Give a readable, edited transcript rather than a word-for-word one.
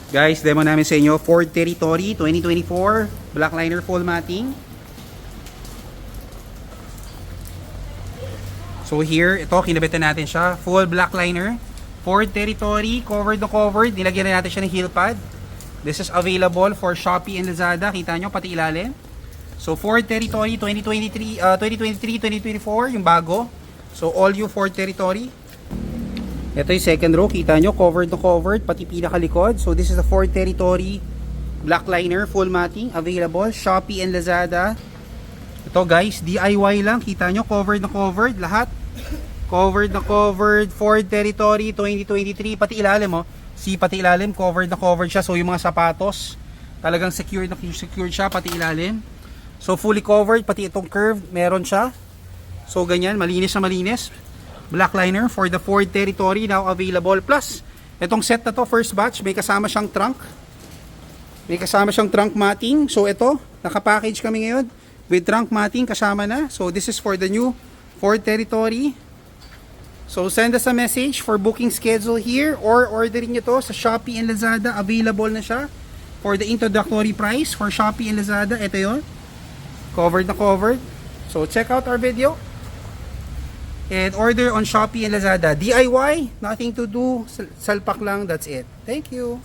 Guys, demo namin sa inyo Ford Territory 2024 black liner full matting. So here, ito kinabitan natin siya, full black liner Ford Territory, covered na covered. Nilagyan na natin siya ng heel pad. This is available for Shopee and Lazada. Kita nyo pati ilalim. So Ford Territory 2023-2024 yung bago. So all you Ford Territory. Ito yung second row, kita nyo, covered na covered, pati pinakalikod. So this is the Ford Territory black liner, full matting, available, Shopee and Lazada. Ito guys, DIY lang, kita nyo, covered na covered, lahat. Covered na covered, Ford Territory 2023, pati ilalim pati ilalim, covered na covered siya. So yung mga sapatos, talagang secured na secured siya, pati ilalim. So fully covered, pati itong curve, meron siya. So ganyan, malinis na malinis. Black liner for the Ford Territory now available. Plus, itong set na to, first batch, may kasama siyang trunk. May kasama siyang trunk matting. So ito, nakapackage kami ngayon with trunk matting kasama na. So this is for the new Ford Territory. So send us a message for booking schedule here or orderin nyo to sa Shopee and Lazada. Available na siya for the introductory price for Shopee and Lazada. Ito yun. Covered na covered. So check out our video. And order on Shopee and Lazada. DIY, nothing to do, salpak lang, that's it. Thank you.